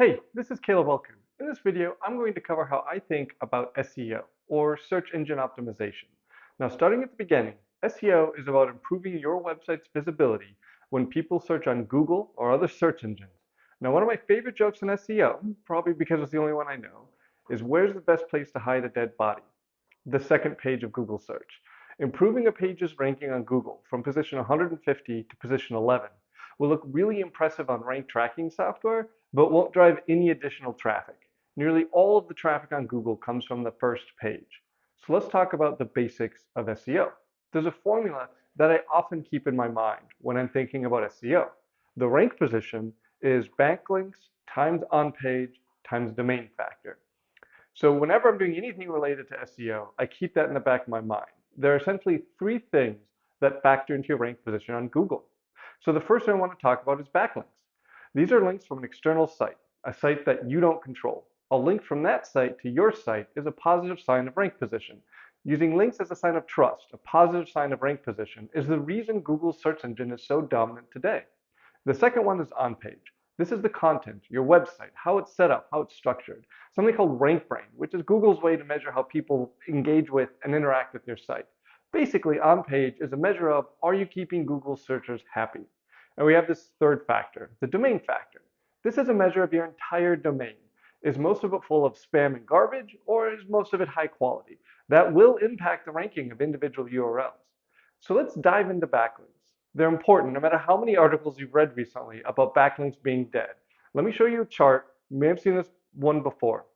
Hey, this is Caleb. Welcome. In this video, I'm going to cover how I think about SEO, or search engine optimization. Now, starting at the beginning, SEO is about improving your website's visibility when people search on Google or other search engines. Now, one of my favorite jokes in SEO, probably because it's the only one I know, is where's the best place to hide a dead body? The second page of Google search. Improving a page's ranking on Google from position 150 to position 11 will look really impressive on rank tracking software, but won't drive any additional traffic. Nearly all of the traffic on Google comes from the first page. So let's talk about the basics of SEO. There's a formula that I often keep in my mind when I'm thinking about SEO. The rank position is backlinks times on page times domain factor. So whenever I'm doing anything related to SEO, I keep that in the back of my mind. There are essentially three things that factor into your rank position on Google. So the first thing I want to talk about is backlinks. These are links from an external site, a site that you don't control. A link from that site to your site is a positive sign of rank position. Using links as a sign of trust, a positive sign of rank position, is the reason Google's search engine is so dominant today. The second one is on page. This is the content, your website, how it's set up, how it's structured. Something called RankBrain, which is Google's way to measure how people engage with and interact with your site. Basically, on page is a measure of, are you keeping Google searchers happy? And we have this third factor, the domain factor. This is a measure of your entire domain. Is most of it full of spam and garbage, or is most of it high quality? That will impact the ranking of individual URLs. So let's dive into backlinks. They're important no matter how many articles you've read recently about backlinks being dead. Let me show you a chart. You may have seen this one before.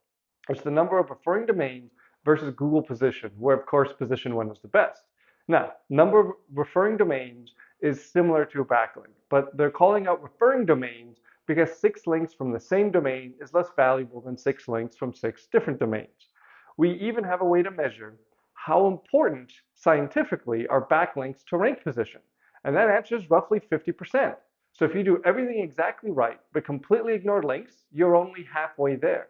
It's the number of referring domains versus Google position, where of course position one is the best. Now, number of referring domains is similar to a backlink, but they're calling out referring domains because 6 links from the same domain is less valuable than 6 links from 6 different domains. We even have a way to measure how important scientifically are backlinks to rank position. And that answer is roughly 50%. So if you do everything exactly right, but completely ignore links, you're only halfway there.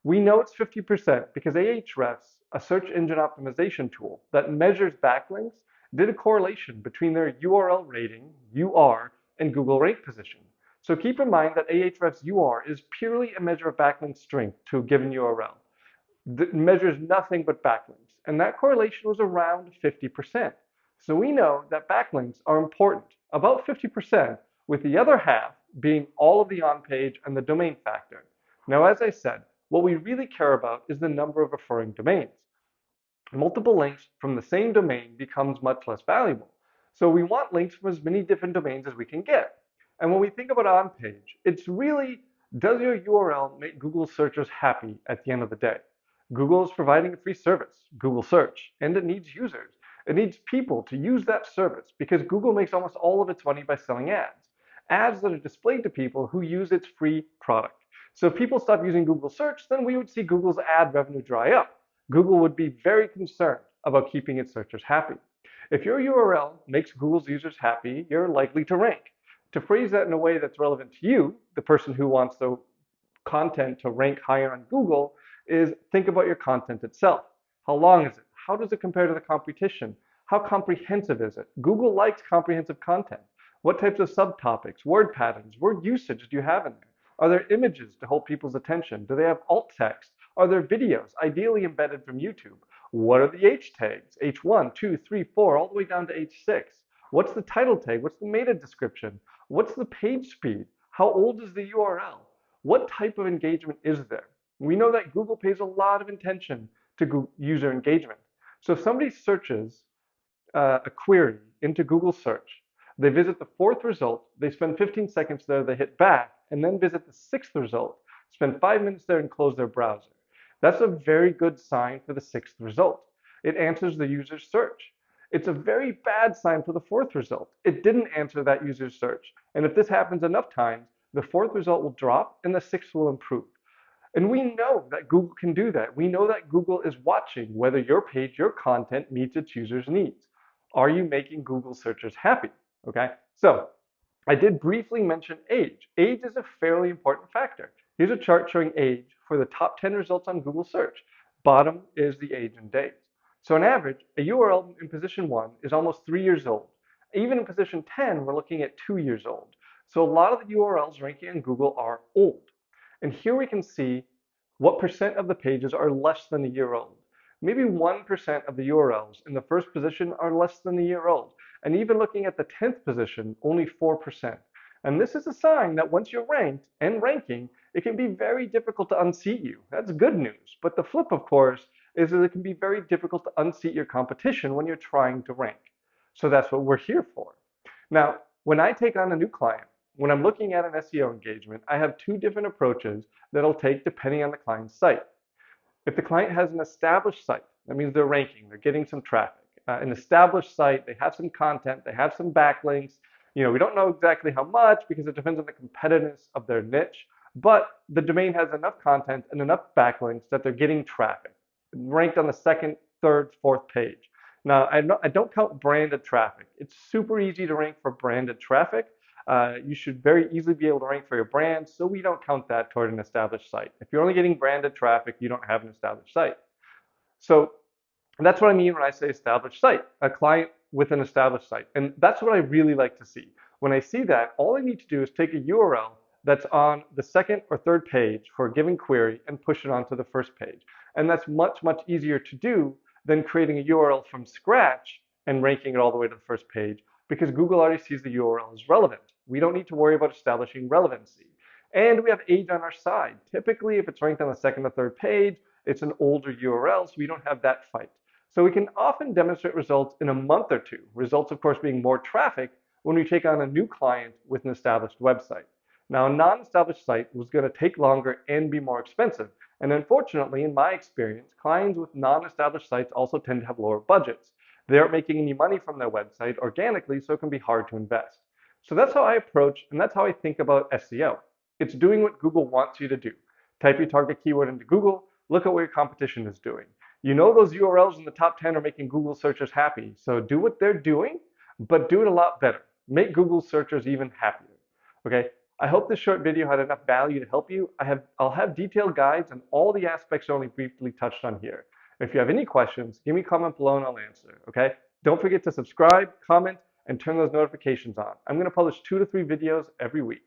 We know it's 50% because Ahrefs, a search engine optimization tool that measures backlinks, did a correlation between their URL rating, UR, and Google rank position. So keep in mind that Ahrefs UR is purely a measure of backlink strength to a given URL. It measures nothing but backlinks, and that correlation was around 50%. So we know that backlinks are important, about 50%, with the other half being all of the on-page and the domain factor. Now, as I said, what we really care about is the number of referring domains. Multiple links from the same domain becomes much less valuable. So we want links from as many different domains as we can get. And when we think about on-page, it's really, does your URL make Google searchers happy at the end of the day? Google is providing a free service, Google Search, and it needs users. It needs people to use that service because Google makes almost all of its money by selling ads. Ads that are displayed to people who use its free product. So if people stop using Google Search, then we would see Google's ad revenue dry up. Google would be very concerned about keeping its searchers happy. If your URL makes Google's users happy, you're likely to rank. To phrase that in a way that's relevant to you, the person who wants the content to rank higher on Google, is think about your content itself. How long is it? How does it compare to the competition? How comprehensive is it? Google likes comprehensive content. What types of subtopics, word patterns, word usage do you have in there? Are there images to hold people's attention? Do they have alt text? Are there videos, ideally embedded from YouTube? What are the H tags? H1, 2, 3, 4, all the way down to H6. What's the title tag? What's the meta description? What's the page speed? How old is the URL? What type of engagement is there? We know that Google pays a lot of attention to user engagement. So if somebody searches a query into Google search, they visit the 4th result, they spend 15 seconds there, they hit back, and then visit the 6th result, spend 5 minutes there and close their browser. That's a very good sign for the 6th result. It answers the user's search. It's a very bad sign for the 4th result. It didn't answer that user's search. And if this happens enough times, the 4th result will drop and the 6th will improve. And we know that Google can do that. We know that Google is watching whether your page, your content meets its users' needs. Are you making Google searchers happy? Okay, so I did briefly mention age. Age is a fairly important factor. Here's a chart showing age for the top 10 results on Google search. Bottom is the age in days. So on average, a URL in position 1 is almost 3 years old. Even in position 10, we're looking at 2 years old. So a lot of the URLs ranking on Google are old. And here we can see what percent of the pages are less than a year old. Maybe 1% of the URLs in the first position are less than a year old. And even looking at the 10th position, only 4%. And this is a sign that once you're ranked and ranking, it can be very difficult to unseat you. That's good news. But the flip, of course, is that it can be very difficult to unseat your competition when you're trying to rank. So that's what we're here for. Now, when I take on a new client, when I'm looking at an SEO engagement, I have two different approaches that I'll take depending on the client's site. If the client has an established site, that means they're ranking, they're getting some traffic. An established site, they have some content, they have some backlinks. We don't know exactly how much because it depends on the competitiveness of their niche, but the domain has enough content and enough backlinks that they're getting traffic, ranked on the second, third, fourth page. Now, I don't count branded traffic. It's super easy to rank for branded traffic. You should very easily be able to rank for your brand, so we don't count that toward an established site. If you're only getting branded traffic, you don't have an established site. So that's what I mean when I say established site, a client with an established site. And that's what I really like to see. When I see that, all I need to do is take a URL that's on the second or third page for a given query and push it onto the first page. And that's much, much easier to do than creating a URL from scratch and ranking it all the way to the first page, because Google already sees the URL as relevant. We don't need to worry about establishing relevancy. And we have age on our side. Typically, if it's ranked on the second or third page, it's an older URL, so we don't have that fight. So we can often demonstrate results in a month or two. Results, of course, being more traffic when we take on a new client with an established website. Now, a non-established site was going to take longer and be more expensive. And unfortunately, in my experience, clients with non-established sites also tend to have lower budgets. They aren't making any money from their website organically, so it can be hard to invest. So that's how I approach, and that's how I think about SEO. It's doing what Google wants you to do. Type your target keyword into Google, look at what your competition is doing. You know those URLs in the top 10 are making Google searchers happy, so do what they're doing, but do it a lot better. Make Google searchers even happier. Okay? I hope this short video had enough value to help you. I'll have detailed guides on all the aspects I only briefly touched on here. If you have any questions, give me a comment below and I'll answer. Okay? Don't forget to subscribe, comment, and turn those notifications on. I'm going to publish 2 to 3 videos every week.